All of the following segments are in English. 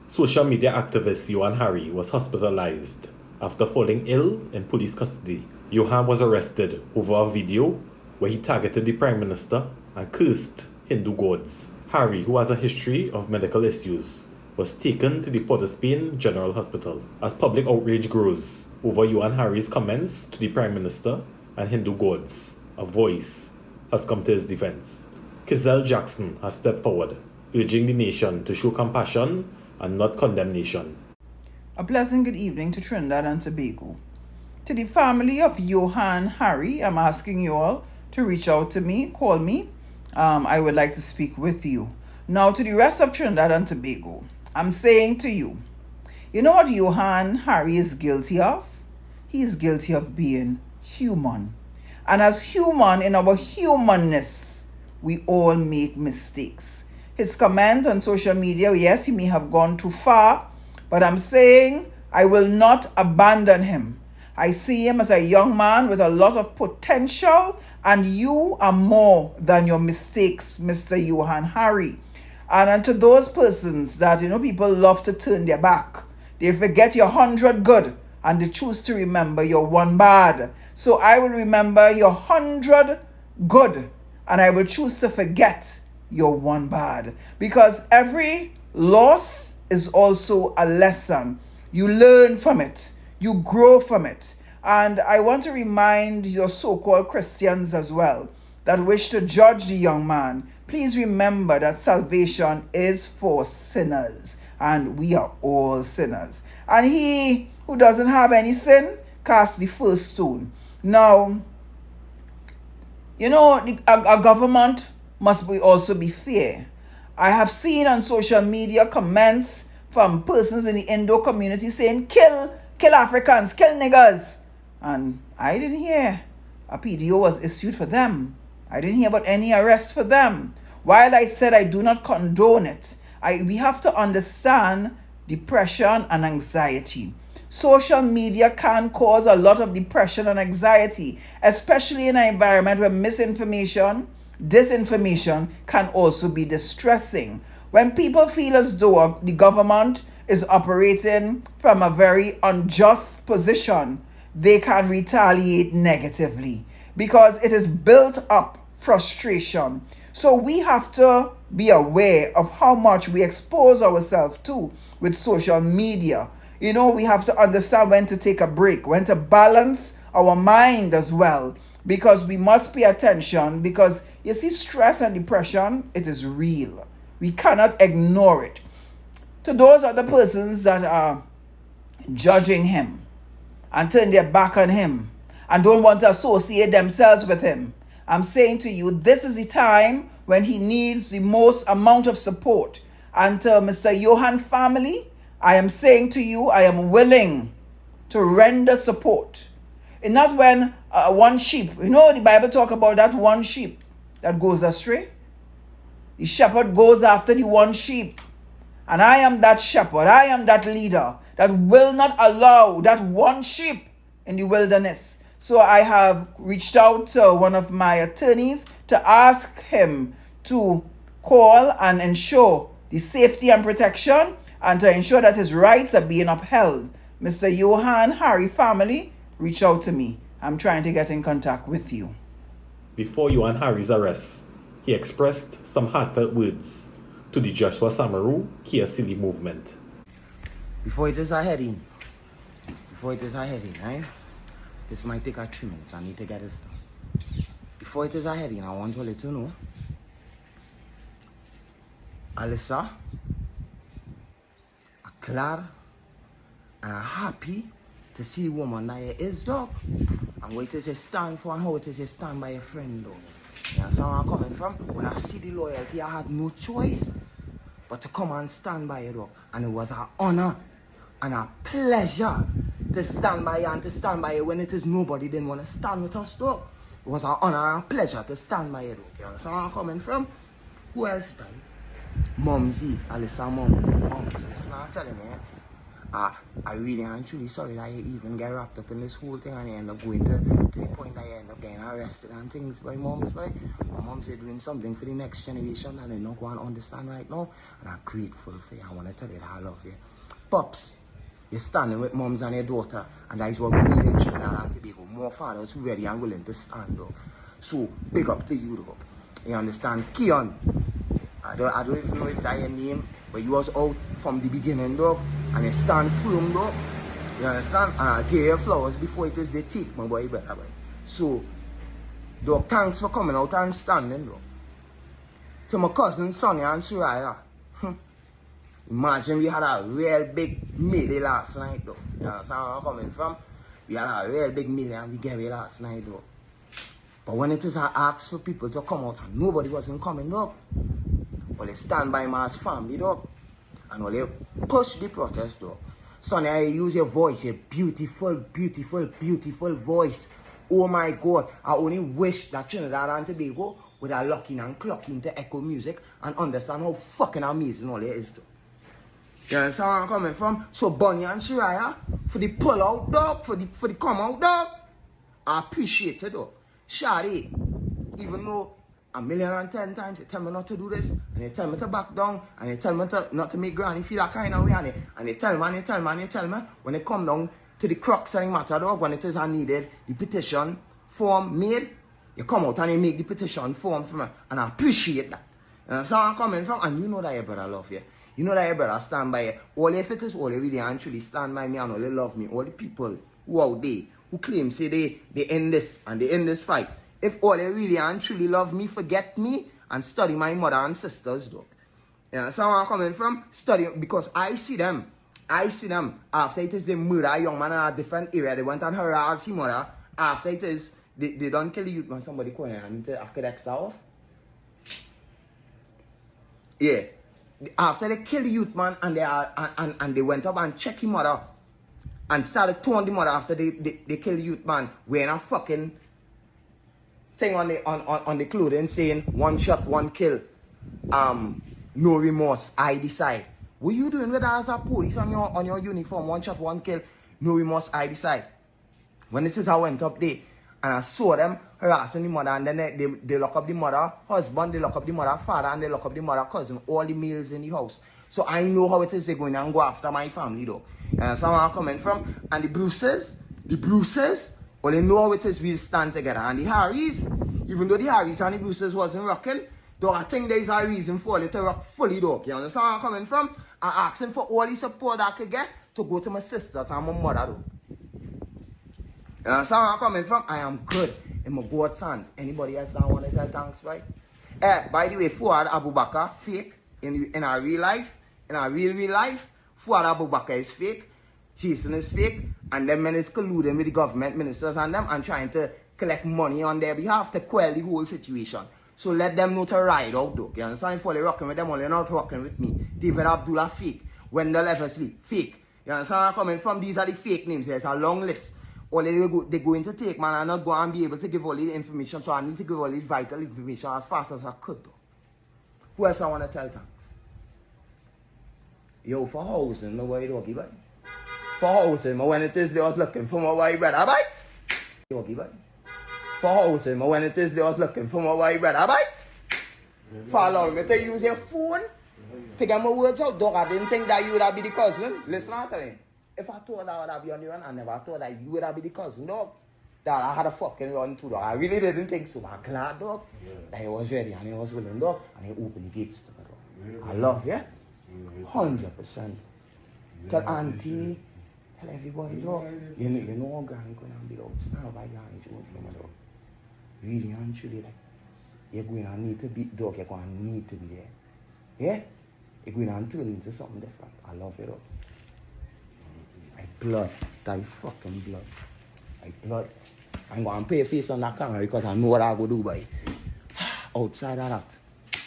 Social media activist Johan Harry was hospitalized after falling ill in police custody. Johan was arrested over a video where he targeted the Prime Minister and cursed Hindu gods. Harry, who has a history of medical issues, was taken to the Port of Spain General Hospital. As public outrage grows over Johan Harry's comments to the Prime Minister and Hindu gods, a voice has come to his defense. Kizelle Jackson has stepped forward, urging the nation to show compassion and not condemnation. A pleasant good evening to Trinidad and Tobago. To the family of Johan Harry, I'm asking you all to reach out to me, call me. I would like to speak with you. Now, to the rest of Trinidad and Tobago, I'm saying to you, you know what Johan Harry is guilty of? He is guilty of being human. And as human, in our humanness, we all make mistakes. His comment on social media, yes, he may have gone too far, but I'm saying I will not abandon him. I see him as a young man with a lot of potential, and you are more than your mistakes, Mr. Johan Harry. And to those persons that, people love to turn their back. They forget your 100 good, and they choose to remember your 1 bad. So I will remember your 100 good, and I will choose to forget your 1 bad, because every loss is also a lesson. You learn from it, you grow from it. And I want to remind your so-called Christians as well that wish to judge the young man, please remember that salvation is for sinners, and we are all sinners. And he who doesn't have any sin, cast the first stone. Now, a government must also be fair. I have seen on social media comments from persons in the Indo community saying, kill Africans, kill niggers. And I didn't hear a PDO was issued for them. I didn't hear about any arrests for them. While I said I do not condone it, we have to understand depression and anxiety. Social media can cause a lot of depression and anxiety, especially in an environment where misinformation, disinformation can also be distressing. When people feel as though the government is operating from a very unjust position, they can retaliate negatively because it is built up frustration. So we have to be aware of how much we expose ourselves to with social media. We have to understand when to take a break, when to balance our mind as well, because we must pay attention, because you see, stress and depression, it is real. We cannot ignore it. To those other persons that are judging him and turn their back on him and don't want to associate themselves with him, I'm saying to you, this is the time when he needs the most amount of support. And to Mr. Johan family, I am saying to you, I am willing to render support. And not when one sheep, the Bible talk about that one sheep that goes astray. The shepherd goes after the one sheep. And I am that shepherd, I am that leader that will not allow that one sheep in the wilderness. So I have reached out to one of my attorneys to ask him to call and ensure the safety and protection and to ensure that his rights are being upheld. Mr. Johan Harry family, reach out to me. I'm trying to get in contact with you. Before Johan Harry's arrest, he expressed some heartfelt words to the Joshua Samaru Kia Silly movement. Before it is a heading, right? This might take 3 minutes. I need to get this done. Before it is a heading, I want to let you know, Alyssa, I'm glad and I'm happy to see a woman that is dog. And what it is you stand for and how it is you stand by your friend, dog. You understand where I'm coming from? When I see the loyalty, I had no choice but to come and stand by you, dog. And it was an honor and a pleasure to stand by you and to stand by you when it is nobody didn't want to stand with us, dog. It was an honor and a pleasure to stand by you, dog. You understand where I'm coming from? Who else, man? Mumsy, Alyssa, Mumsy. Listen, I'm telling you, I really am truly sorry that you even get wrapped up in this whole thing and you end up going to the point that you end up getting arrested and things by moms, boy. My mom's doing something for the next generation and they not going to understand right now. And I'm grateful for you. I want to tell you that I love you. Pops, you're standing with moms and your daughter, and that is what we need in Trinidad and Tobago. More fathers who are ready and willing to stand up. So, big up to you, dog. You understand? Keon, I don't even know if that's your name, but you was out from the beginning, dog, and you stand firm, dog. You understand? And I'll give you flowers before it is the teeth, my boy, better, boy. So, dog, thanks for coming out and standing, dog. To my cousin Sonia and Suraya, imagine we had a real big melee last night, though. You understand where I'm coming from? We had a real big melee and we gave it last night, though. But when it is I ask for people to come out and nobody wasn't coming, dog. Well, they stand by my family, dog. And well, they push the protest, dog. Sonia, you use your voice, your beautiful, beautiful, beautiful voice. Oh my God, I only wish that Trinidad and Tobago would have locked in and clocked into echo music and understand how fucking amazing all it is, though. You understand where I'm coming from? So Bunny and Shiraya, for the pull out, dog, for the come out, dog, I appreciate it, dog. Shari, even though 1,010 times you tell me not to do this, and you tell me to back down, and you tell me not to make granny feel that kind of way, and you tell me, when it come down to the crux of the matter, dog, when it is needed, the petition form made, you come out and you make the petition form for me, and I appreciate that. You understand where I'm coming from? And you know that your brother love you. You know that your brother stand by you. All if it is all they really and truly stand by me and all they love me. All the people who out there who claim say they end this and they end this fight. If all they really and truly love me, forget me and study my mother and sisters, dog. You understand where I'm coming from? Study because I see them after it is they murder a young man in a different area. They went and harass his mother. After it is they don't kill the youth man. Somebody calling and I need to cut extra off. Yeah. After they kill the youth man and they went up and checked his mother and started throwing the mother after they kill the youth man wearing a fucking thing on the clothing saying 1 shot, 1 kill, no remorse, I decide. What you doing with that as a police on your uniform? 1 shot, 1 kill, no remorse, I decide. When this is I went up there and I saw them harassing the mother, and then they lock up the mother husband, they lock up the mother father, and they lock up the mother cousin, all the males in the house. So I know how it is they're going and go after my family, though. And so I'm coming from. And the Bruces, well, they know how it is we'll stand together. And the Harrys, even though the Harrys and the Bruces wasn't rocking, though I think there's a reason for it to rock fully, though. You understand where I'm coming from? I'm asking for all the support I could get to go to my sisters and my mother, though. You understand where I'm coming from? I am good in my God's hands. Anybody else that want to tell thanks, right? By the way, Fuad Abu Bakr, fake in our real life. In our real life, Fuad Abu Bakr is fake. Jason is fake. And them men is colluding with the government ministers and them and trying to collect money on their behalf to quell the whole situation. So let them know to ride out, though. You understand? If they're rocking with them, or they're not rocking with me. David Abdullah, fake. Wendell Eversley, fake. You understand where I'm coming from? These are the fake names. There's a long list. All they're going to take, man, I'm not going to be able to give all the information, so I need to give all the vital information as fast as I could, though. Who else I want to tell thanks? Yo, for housing, my boy, doggy, boy. For housing, when it is they was looking for my boy, brother, boy. Doggy, boy. For housing, when it is they was looking for my boy, brother, boy. For allowing me to use your phone to get my words out, dog. I didn't think that you would have be the cousin. Listen, I'm telling you. If I thought I would have been on the run, I never thought that you would have been the cousin, dog. That I had a fucking run too, dog. I really didn't think so. I'm glad, dog, that he was ready and he was willing, dog, and he opened the gates to me, dog. I love you. 100%. Tell auntie, tell everybody, dog. You know Granny going to be, dog. It's not by Granny Jones for my dog. Really and truly, like, you're going to need to be, dog, you're going to need to be there. Yeah? You're going to turn into something different. I love you, dog. My blood, thy fucking blood. My blood. I'm going to pay a face on that camera because I know what I go do, boy. Outside of that,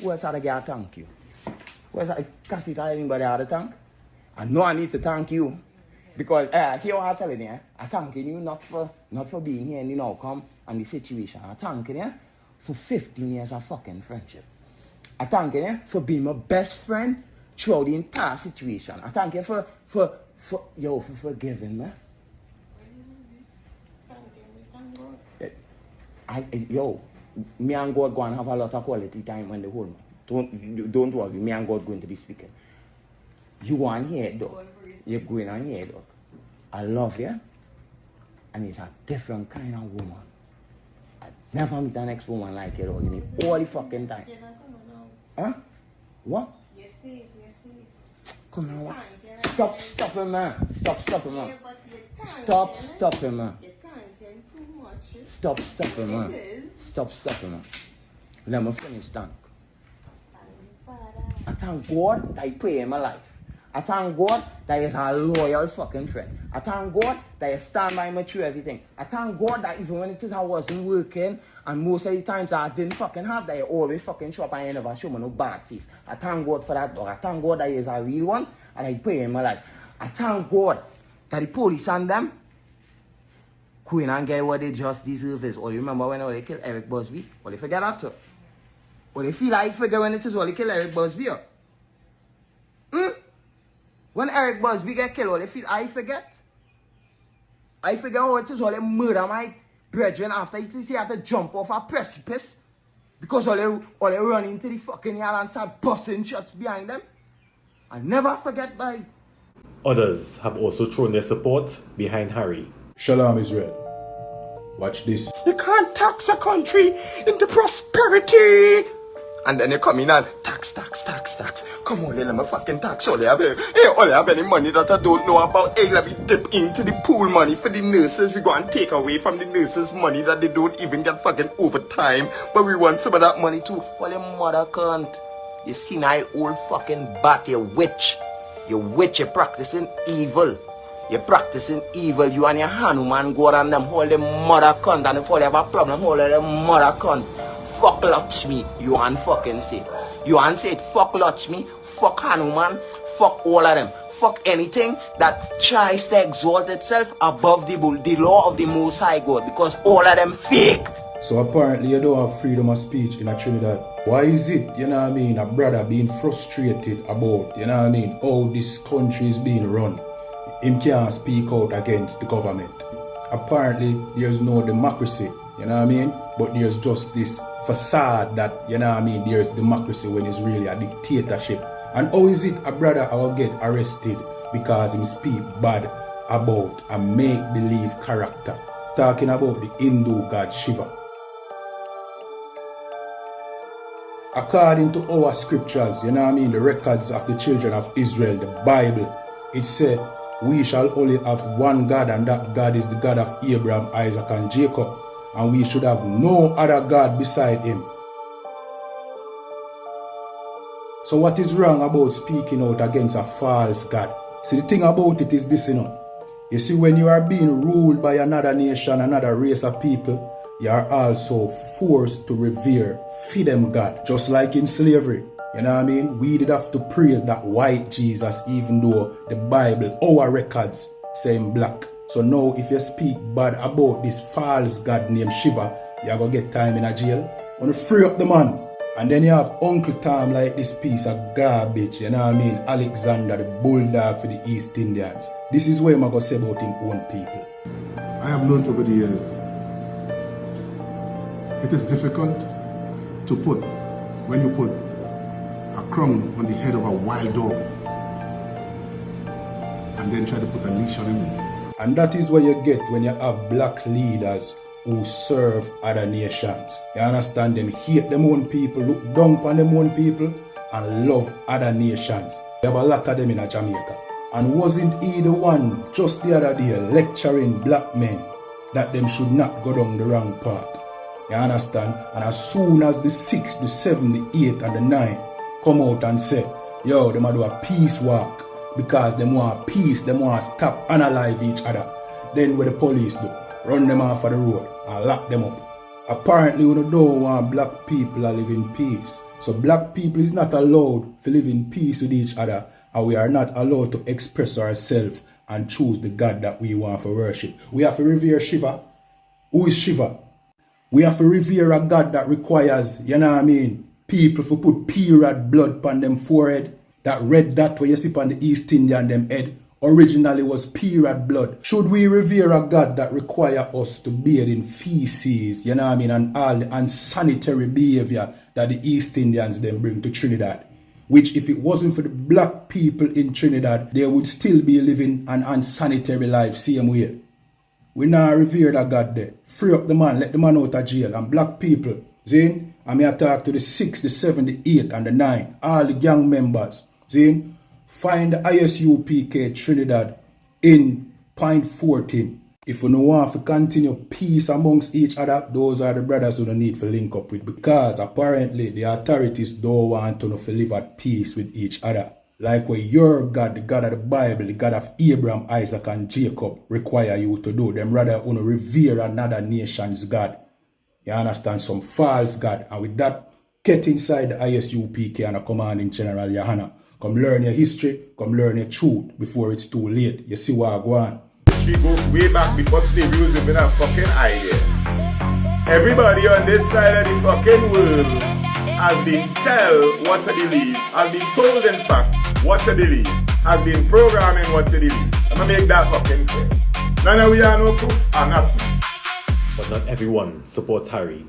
who else had to get a thank you? Who else had to tell anybody how to thank? I know I need to thank you. Because, here what I'm telling you, I'm thanking you not for being here in the outcome and the situation. I'm thanking you for 15 years of fucking friendship. I'm thanking you for being my best friend throughout the entire situation. I thank you for forgiving me. Me and God go and have a lot of quality time when they hold me. Don't worry, me and God going to be speaking. You go on here, dog. You're going on here, dog. I love you. And it's a different kind of woman. I never meet an next woman like you, dog. In all the fucking time. Huh? What? Yes, yes. Come on, what? Stop stopping, man. Stop stopping, man. Stop stopping, man. Stop stopping, man. Stop stopping, man. Let me finish, thank. I thank God that He put in my life. I thank God that He's a loyal fucking friend. I thank God that He stand by me through everything. I thank God that even when it is I wasn't working, and most of the times I didn't fucking have that, He always fucking show up and He never show me no bad face. I thank God for that, dog. I thank God that He's a real one and He put in my life. I thank God that the police and them going and get what they just deserve is. Or you remember when they killed Eric Busby? Or they forget that too. Or they feel like forget when it is all they kill Eric Busby. When Eric Busby get killed, all they feel I forget. I forget how it is all they murder my brethren after he had to jump off a precipice. Because all they run into the fucking yard and start busting shots behind them. I never forget by. Others have also thrown their support behind Harry. Shalom Israel. Watch this. You can't tax a country into prosperity. And then you come in and tax. Come on, let me fucking tax all you have. All you have any money that I don't know about. Hey, let me dip into the pool money for the nurses. We go and take away from the nurses money that they don't even get fucking overtime. But we want some of that money too. Well, your mother can't. You senile old fucking bat, you witch. You witch, you're practicing evil. You're practicing evil. You and your Hanuman go and them hold the mother cunt. And if all you have a problem, hold the mother cunt. Fuck Lakshmi, you and fucking say. You and say it, fuck Lakshmi, fuck Hanuman, fuck all of them. Fuck anything that tries to exalt itself above the law of the Most High God. Because all of them fake. So apparently you don't have freedom of speech in a Trinidad. Why is it, you know what I mean, a brother being frustrated about, you know what I mean, how this country is being run? Him can't speak out against the government. Apparently there's no democracy, you know what I mean? But there's just this facade that, you know what I mean, there's democracy when it's really a dictatorship. And how is it a brother will get arrested because he speak bad about a make-believe character? Talking about the Hindu god Shiva. According to our scriptures, you know what I mean, the records of the children of Israel, the Bible, it said, we shall only have one God, and that God is the God of Abraham, Isaac, and Jacob. And we should have no other God beside him. So what is wrong about speaking out against a false God? See, the thing about it is this, you know. You see, when you are being ruled by another nation, another race of people, you are also forced to revere, feed them God. Just like in slavery. You know what I mean? We did have to praise that white Jesus, even though the Bible, our records, say him black. So now, if you speak bad about this false God named Shiva, you're going to get time in a jail. Want to free up the man. And then you have Uncle Tom like this piece of garbage, you know what I mean? Alexander, the bulldog for the East Indians. This is what I'm going to say about him own people. I have learned over the years, it is difficult to put, when you put a crown on the head of a wild dog and then try to put a leash on him. And that is what you get when you have black leaders who serve other nations. You understand? Them hate them own people, look down on them own people, and love other nations. You have a lot of them in Jamaica. And wasn't he the one just the other day lecturing black men that them should not go down the wrong path? You understand? And as soon as the 6, the 7, the 8, and the 9 come out and say, yo, them a do a peace walk because them want peace, them want to stop and alive each other. Then what the police do? Run them off of the road and lock them up. Apparently we don't want black people to live in peace. So black people is not allowed to live in peace with each other, and we are not allowed to express ourselves and choose the God that we want to worship. We have to revere Shiva. Who is Shiva? We have to revere a God that requires, you know what I mean, people to put period blood upon them forehead. That red dot where you see on the East Indian them head originally was period blood. Should we revere a God that require us to bathe in feces, you know what I mean, and all the unsanitary behavior that the East Indians then bring to Trinidad? Which if it wasn't for the black people in Trinidad, they would still be living an unsanitary life same way. We now revere that God there. Free up the man, let the man out of jail. And black people, Zane, I may talk to the 6, the 7, the 8 and the 9, all the gang members. Zane, find the ISUPK Trinidad in point 14. If you don't want to continue peace amongst each other, those are the brothers who don't need to link up with, because apparently the authorities don't want to live at peace with each other. Like what your God, the God of the Bible, the God of Abraham, Isaac and Jacob require you to do. Them rather want to revere another nation's God. You understand? Some false God. And with that, get inside the ISUPK and a commanding general, Johanna. Come learn your history, come learn your truth before it's too late. You see what I go on? We go way back before slavery was even a fucking idea. Everybody on this side of the fucking world has been told what to believe, has been told in fact what to believe, has been programming what to believe. I'm gonna make that fucking clear. None of we have no proof or nothing. But not everyone supports Harry.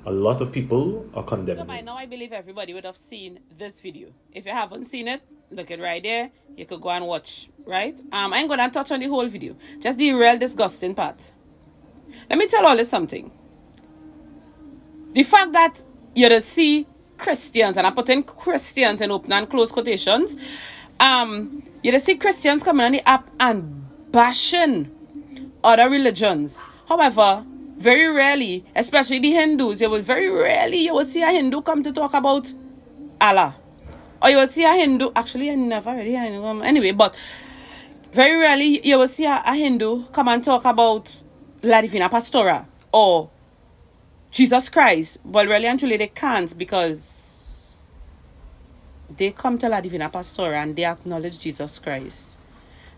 A lot of people are condemning So by him. now I believe everybody would have seen this video. If you haven't seen it, look it right there. You could go and watch, right? I ain't gonna touch on the whole video. Just the real disgusting part. Let me tell all this something. The fact that you just see Christians, and I put in Christians in open and close quotations, you just see Christians coming on the app and bashing other religions. However, very rarely, especially the Hindus, you will see a Hindu come to talk about Allah. Or you will see a Hindu, actually I never really, anyway, but very rarely you will see a Hindu come and talk about La Divina Pastora or Jesus Christ. Well, really and truly they can't, because they come to La Divina Pastora and they acknowledge Jesus Christ.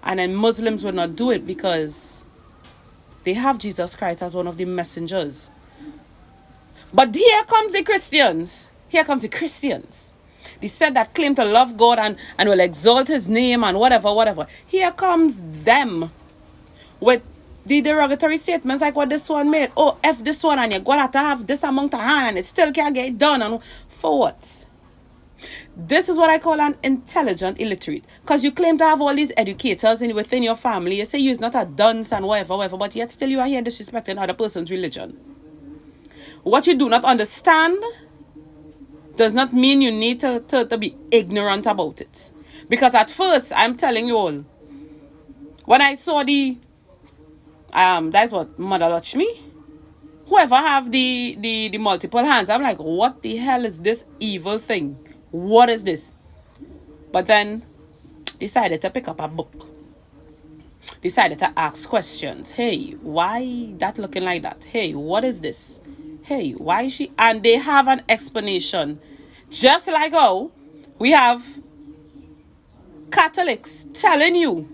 And then Muslims will not do it because they have Jesus Christ as one of the messengers. But here comes the Christians. Here comes the Christians. They said that claim to love God and will exalt his name and whatever. Here comes them with the derogatory statements like what this one made. Oh, F this one, and you got to have this amount of hand and it still can't get it done. And for what? This is what I call an intelligent illiterate. Because you claim to have all these educators within your family. You say you're not a dunce and whatever, but yet still you are here disrespecting other person's religion. What you do not understand does not mean you need to be ignorant about it. Because at first, I'm telling you all, when I saw the, that's what, Mother Lakshmi, whoever have the multiple hands, I'm like, what the hell is this evil thing? What is this? But then, decided to pick up a book. Decided to ask questions. Hey, why that looking like that? Hey, what is this? Hey, why is she? And they have an explanation. Just like how we have Catholics telling you,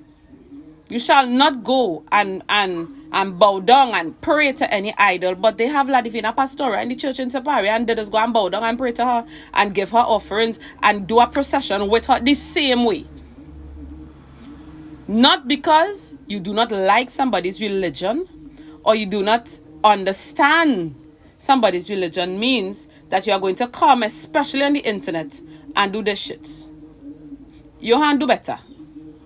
you shall not go and bow down and pray to any idol. But they have La Divina Pastora in the church in Sapari, and they just go and bow down and pray to her and give her offerings and do a procession with her the same way. Not because you do not like somebody's religion or you do not understand somebody's religion means that you are going to come, especially on the internet, and do this shit. You can do better.